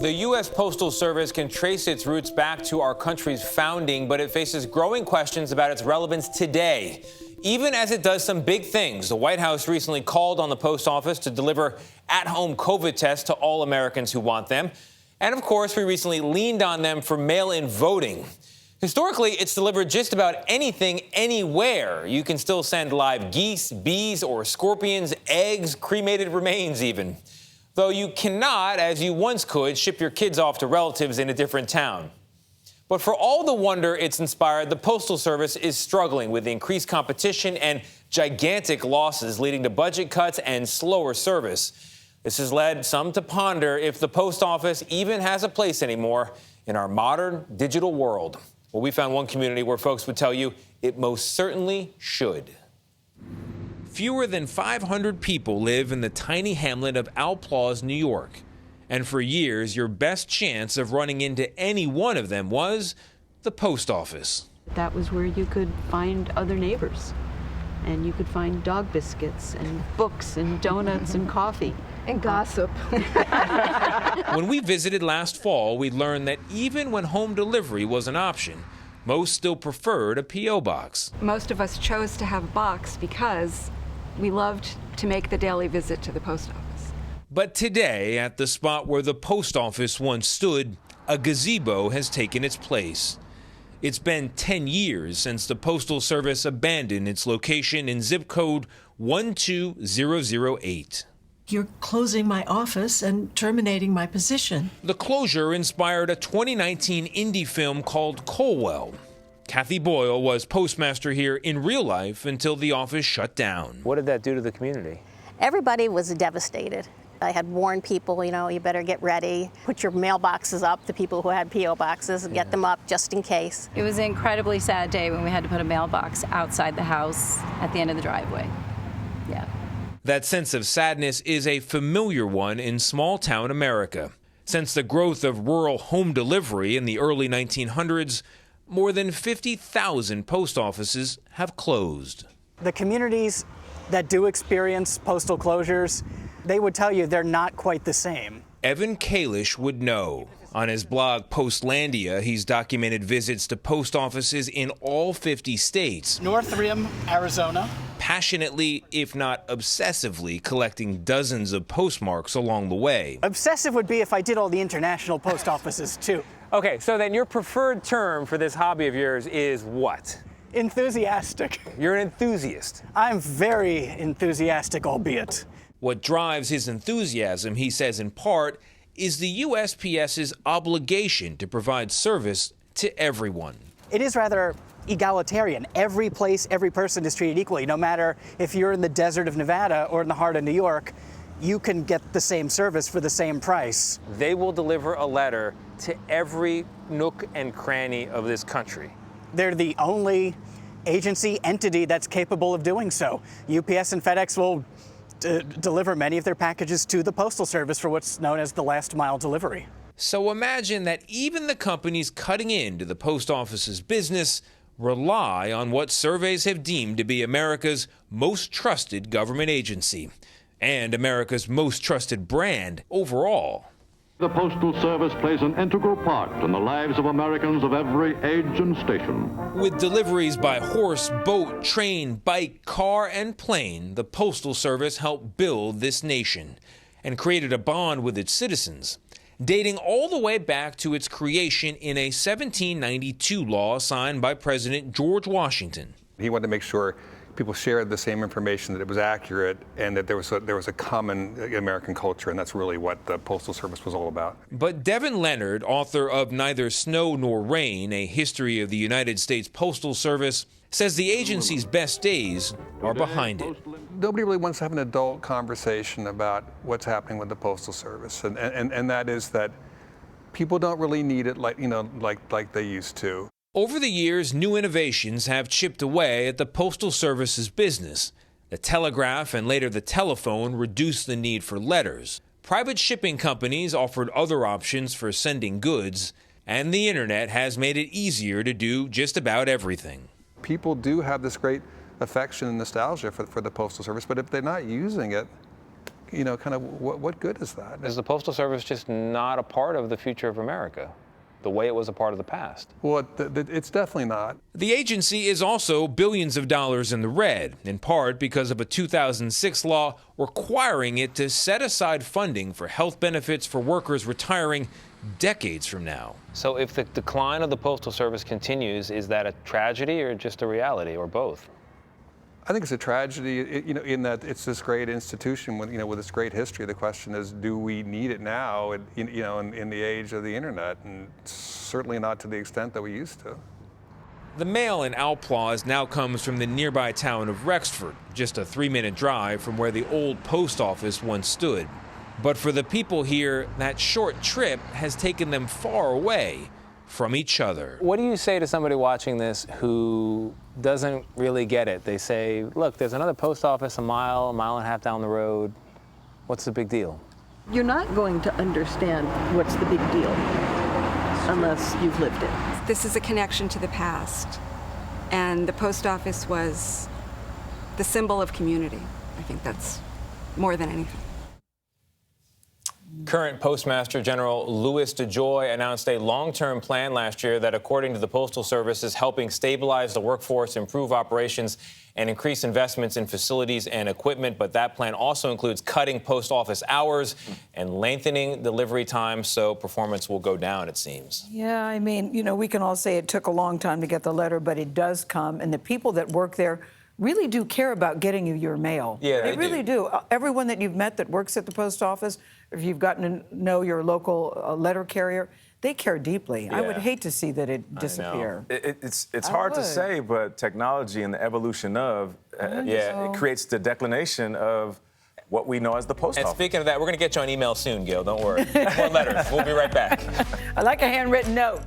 The U.S. Postal Service can trace its roots back to our country's founding, but it faces growing questions about its relevance today. Even as it does some big things, the White House recently called on the post office to deliver at-home COVID tests to all Americans who want them. And of course, we recently leaned on them for mail-in voting. Historically, it's delivered just about anything, anywhere. You can still send live geese, bees, or scorpions, eggs, cremated remains even. Though you cannot, as you once could, ship your kids off to relatives in a different town. But for all the wonder it's inspired, the Postal Service is struggling with increased competition and gigantic losses, leading to budget cuts and slower service. This has led some to ponder if the post office even has a place anymore in our modern digital world. Well, we found one community where folks would tell you it most certainly should. Fewer than 500 people live in the tiny hamlet of Outlaws, New York. And for years, your best chance of running into any one of them was the post office. That was where you could find other neighbors. And you could find dog biscuits and books and donuts and coffee. And gossip. When we visited last fall, we learned that even when home delivery was an option, most still preferred a P.O. box. Most of us chose to have a box because we loved to make the daily visit to the post office. But today, at the spot where the post office once stood, a gazebo has taken its place. It's been 10 years since the Postal Service abandoned its location in zip code 12008. You're closing my office and terminating my position. The closure inspired a 2019 indie film called Colwell. Kathy Boyle was postmaster here in real life until the office shut down. What did that do to the community? Everybody was devastated. I had warned people, you better get ready. Put your mailboxes up, the people who had P.O. boxes, and get them up just in case. It was an incredibly sad day when we had to put a mailbox outside the house at the end of the driveway. Yeah. That sense of sadness is a familiar one in small-town America. Since the growth of rural home delivery in the early 1900s, more than 50,000 post offices have closed. The communities that do experience postal closures, they would tell you they're not quite the same. Evan Kalish would know. On his blog Postlandia, he's documented visits to post offices in all 50 states. North Rim, Arizona. Passionately, if not obsessively, collecting dozens of postmarks along the way. Obsessive would be if I did all the international post offices, too. Okay, so then your preferred term for this hobby of yours is what? Enthusiastic. You're an enthusiast. I'm very enthusiastic, albeit. What drives his enthusiasm, he says in part, is the USPS's obligation to provide service to everyone. It is rather egalitarian. Every place, every person is treated equally. No matter if you're in the desert of Nevada or in the heart of New York, you can get the same service for the same price. They will deliver a letter to every nook and cranny of this country. They're the only entity that's capable of doing so. UPS and FedEx will deliver many of their packages to the Postal Service for what's known as the last mile delivery. So imagine that even the companies cutting into the post office's business rely on what surveys have deemed to be America's most trusted government agency and America's most trusted brand overall. The Postal Service plays an integral part in the lives of Americans of every age and station. With deliveries by horse, boat, train, bike, car, and plane, the Postal Service helped build this nation and created a bond with its citizens, dating all the way back to its creation in a 1792 law signed by President George Washington. He wanted to make sure people shared the same information, that it was accurate, and that there was a common American culture, and that's really what the Postal Service was all about. But Devin Leonard, author of Neither Snow Nor Rain, A History of the United States Postal Service, says the agency's best days are behind it. Nobody really wants to have an adult conversation about what's happening with the Postal Service, and that is that people don't really need it like they used to. Over the years, new innovations have chipped away at the Postal Service's business. The telegraph and later the telephone reduced the need for letters. Private shipping companies offered other options for sending goods, and the internet has made it easier to do just about everything. People do have this great affection and nostalgia for the Postal Service, but if they're not using it, kind of what good is that? Is the Postal Service just not a part of the future of America, the way it was a part of the past? Well, it's definitely not. The agency is also billions of dollars in the red, in part because of a 2006 law requiring it to set aside funding for health benefits for workers retiring decades from now. So if the decline of the Postal Service continues, is that a tragedy or just a reality, or both? I think it's a tragedy, in that it's this great institution with this great history. The question is, do we need it now, in the age of the internet? And certainly not to the extent that we used to. The mail in Outlaws now comes from the nearby town of Rexford, just a 3-minute drive from where the old post office once stood. But for the people here, that short trip has taken them far away from each other. What do you say to somebody watching this who doesn't really get it? They say, look, there's another post office a mile and a half down the road. What's the big deal? You're not going to understand what's the big deal unless you've lived it. This is a connection to the past, and the post office was the symbol of community. I think that's more than anything. Current Postmaster General Louis DeJoy announced a long-term plan last year that, according to the Postal Service, is helping stabilize the workforce, improve operations, and increase investments in facilities and equipment. But that plan also includes cutting post office hours and lengthening delivery times, so performance will go down, it seems. Yeah, I mean, we can all say it took a long time to get the letter, but it does come, and the people that work there really do care about getting you your mail. Yeah, they really do. Everyone that you've met that works at the post office, if you've gotten to know your local letter carrier, they care deeply. Yeah. I would hate to see that it disappear. It's hard to say, but technology and the evolution of, it creates the declination of what we know as the post office. And speaking of that, we're going to get you on email soon, Gayle. Don't worry. More letters. We'll be right back. I like a handwritten note.